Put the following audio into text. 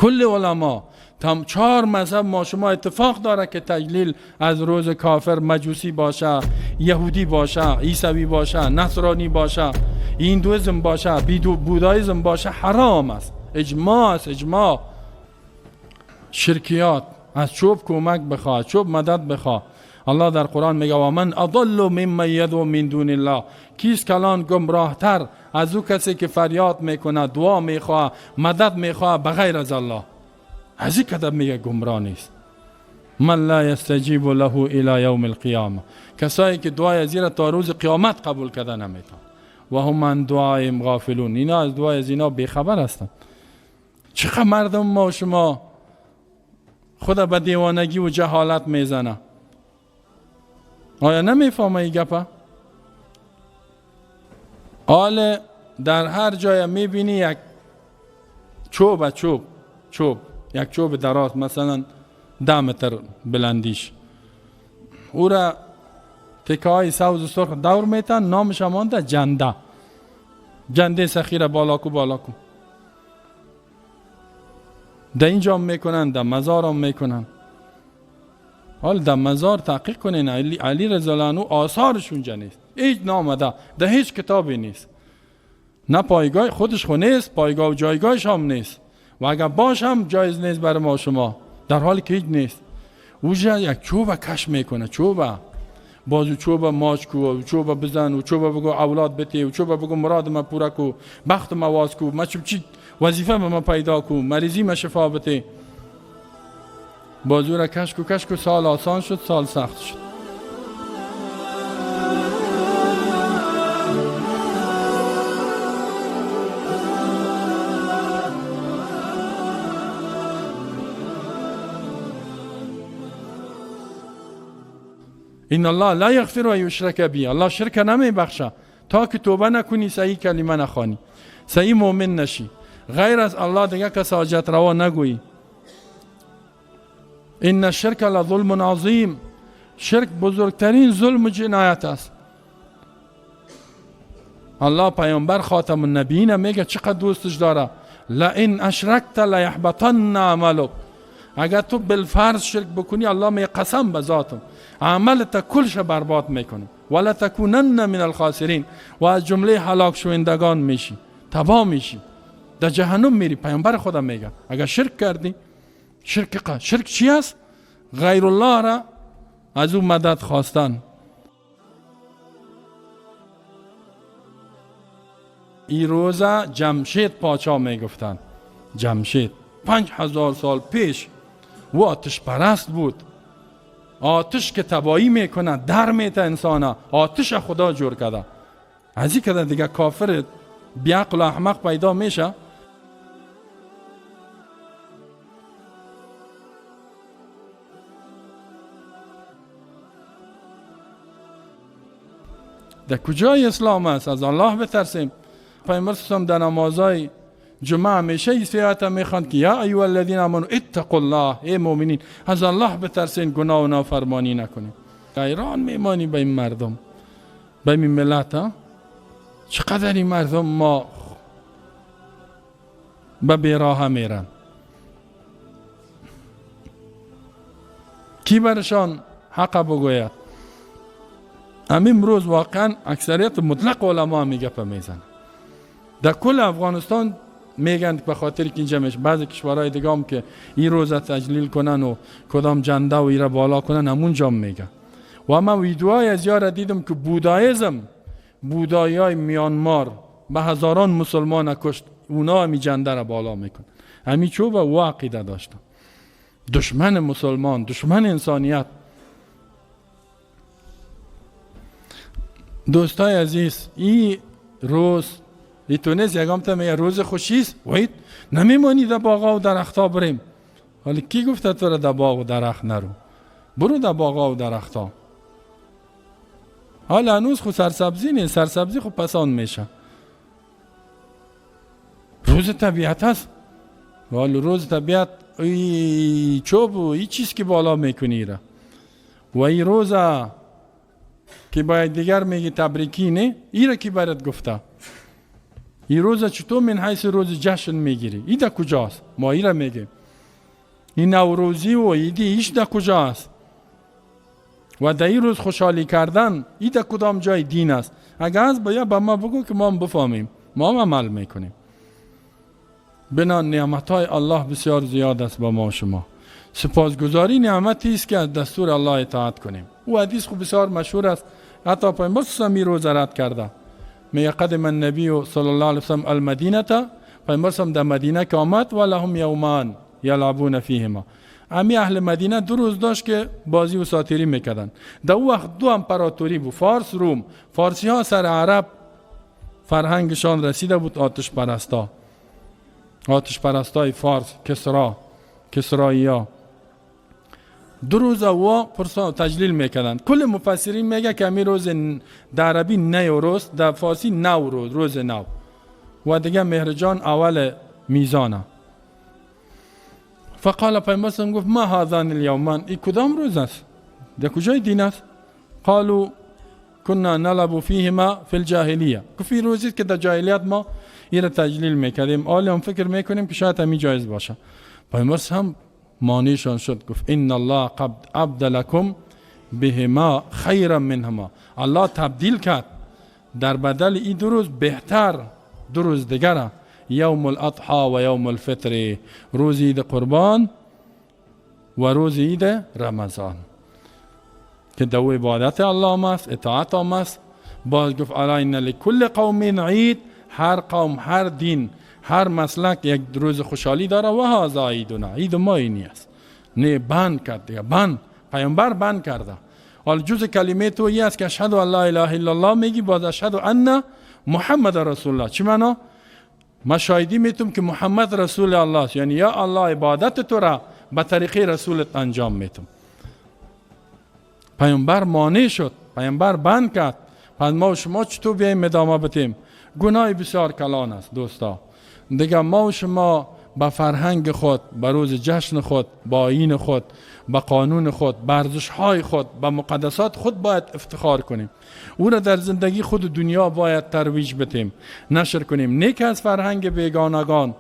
کل علما 4 مذهب ما شما اتفاق داره که تجلیل از روز کافر مجوسی باشه، یهودی باشه، عیسوی باشه، نصرانی باشه، هندویسم باشه، بوداییسم باشه حرام است. اجماع است، اجماع. شرکیات از چوب کمک بخواه، چوب مدد بخواه. الله در قرآن میگه و من اضل ممن یدعو من دون الله، کیست کلان گمراه تر از او کسی که فریاد میکنه، دعا میخواه، مدد میخواه بغیر از الله. از این کدب میگه گمراه نیست. من لا یستجیب له الی یوم القیامه، کسایی که دعای زیر تا روز قیامت قبول کرده نمیتون. و هم عن دعائهم غافلون، اینا از دعای از اینا بیخبر هستن. چقدر مردم ما و شما خدا به دیوانگی و جهالت میزنه. آیا نمیفهمه این گپه؟ حال در هر جای میبینی یک چوب یک چوب دراز، مثلا 10 متر بلندیش، او را تکه های سبز و سرخ دور میتن، نامش مانده جنده سخیره بالاکو در اینجا میکنن، در مزار هم میکنن. حال در مزار تحقیق کنین، علی رضی الله عنه آثارش اونجا نیست، هیچ نامده، در هیچ کتابی نیست، نه پایگاه خودش خو نیست، پایگاه و جایگاهش هم نیست، و اگر باش هم جایز نیست برای ما شما، در حالی که هیچ نیست. اونجا یک چوب کش میکنه، چوب بازو چوب ماچ کو، چوب بزن، و چوب بگو اولاد بتی، و چوب بگو مراد ما پورا کو، بخت ما واز کو، ما چی وظیفه ما پیدا کو، مریضی ما شفا بتی. بازو را کش کو، سال آسان شد، سال سخت شد. این الله لا یغفر و یشرک به، الله شرک نمی بخشه تا که توبه نکنی، صحیح کلمه نخوانی، صحیح مؤمن نشی، غیر از الله دیگه کس حاجت روا نگویی. این الشرک لظلم عظیم، شرک بزرگترین ظلم و جنایت است. الله پیامبر خاتم النبیین میگه چقدر دوستش داره، لئن اشرکت لیحبطن عملک، اگر تو بالفرض شرک بکنی الله می قسم به ذاتم عملت کلش برباد میکنه، ولا تکونن من الخاسرین، و از جمله هلاک شوندگان میشی، تباه میشی، در جهنم میری. پیامبر خدا میگه اگر شرک کردی، شرک چی است؟ غیر الله را از او مدد خواستن. این روزه جمشید پاچا میگفتن، جمشید 5000 سال پیش و آتش پرست بود، آتش که تباهی میکنه، در میته انسانه، آتش خدا جور کرده. از این که دیگه کافر بیعقل و احمق پیدا میشه. در کجای اسلام است؟ از الله بترسیم. پیامبر صلی در نمازهای جمعه همیشه این آیت میخواند که یا ایها الذین آمنوا اتقوا الله، ای مؤمنین از الله بترسین، گناه و نافرمانی نکنین. ایران میمانی به این مردم، به این ملت ها. چقدر این مردم ما به بیراه میرن، کی برشان حق بگوید؟ همین روز واقعا اکثریت مطلق علما میگه پا میزن. در کل افغانستان میگن به خاطر که اینجا میشه، بعضی کشورهای دیگه هم که این روز تجلیل کنن و کدام جنده و ایره بالا کنن همونجا میگن. و من ویدیوهای از یار دیدم که بودایی های میانمار به هزاران مسلمان کشت، اونا همی جنده را بالا میکن. همی چوبه و عقیده داشتن، دشمن مسلمان، دشمن انسانیت. دوستای عزیز، این روز تونست یکم تا میگه روز خوشیست، وید نمیمانی در باغا و درختا بریم. حالا کی گفته تو را در باغ و درخت نرو؟ برو در باغا و درختا. حالا هنوز خود سرسبزی نیست، سرسبزی خود پسند میشه. روز طبیعت هست. حالا روز طبیعت ای چوب و ای چیز که بالا میکنی را. و ای روزه که باید دیگر میگی تبریکی نه، ای را کی برات گفته؟ این روز چطور من حیث روز جشن میگیری؟ این در کجاست؟ ما این را میگیم. این نوروزی و عیدی ایش در کجاست؟ و در این روز خوشحالی کردن این در کدام جای دین است؟ اگر از باید با ما بگو که ما هم بفهمیم، ما هم عمل میکنیم. بنا نعمتهای الله بسیار زیاد است با ما و شما. سپاسگزاری نعمتی است که از دستور الله اطاعت کنیم. او حدیث خوب بسیار مشهور است، حتی پیامبر صلی روز رد کرده. میگه قدم النبی صلی الله علیه وسلم المدینه، پیامبر صلی در مدینه که آمد و لهم یومان یلعبون فیهما. امی اهل مدینه 2 روز داشت که بازی و ساتیری میکردن. در اون وقت 2 امپراتوری بود، فارس روم. فارسی ها سر عرب فرهنگشان رسیده بود، آتش پرستای فارس، کسرایی ها 2 روز او تجلیل میکردن. کل مفسرین میگه که امی روز در عربی نیوروز، در فارسی نوروز، روز نو. و دیگه مهرجان اول میزانه. فقال پیامبر گفت ما هذان الیومان، این کدام روز است؟ در کجای دین است؟ قالوا كنا نلعب فيهما في الجاهلیه. گفت این روزی که در جاهلیت ما این را تجلیل میکردیم، حالا هم فکر میکنیم که شاید همین جایز باشه. پیامبر هم مانیشان شد، گفت ان الله قد ابدلکم بهما خیرا منهما. الله تبدیل کرد در بدل این 2 روز بهتر 2 روز دیگر، یوم الاضحى و یوم الفطر، روز عید قربان و روز عید رمضان که دو عبادت الله است، اطاعت هم است. باز گفت الا ان لكل قوم عید، هر قوم، هر دین، هر مسلک یک روز خوشحالی داره و هذا عیدنا، عید ما اینی است. نه بند کرد دیگه، پیامبر بند کرده. حال جز کلمه تو این است که اشهد ان لا اله الا الله میگی، باز اشهد ان محمد رسول الله. چی معنا؟ ما شاهدی میتونم که محمد رسول الله است، یعنی یا الله عبادت تو را به طریقه رسولت انجام میتونم. پیامبر مانع شد، پیامبر بند کرد. پس ما و شما چطور بیاییم ادامه بدیم؟ گناه بسیار کلان است دوستا. دیگه ما و شما با فرهنگ خود، با روز جشن خود، با آیین خود، با قانون خود، با ارزش‌های خود، با مقدسات خود باید افتخار کنیم. او را در زندگی خود و دنیا باید ترویج بدیم، نشر کنیم. نیک از فرهنگ بیگانگان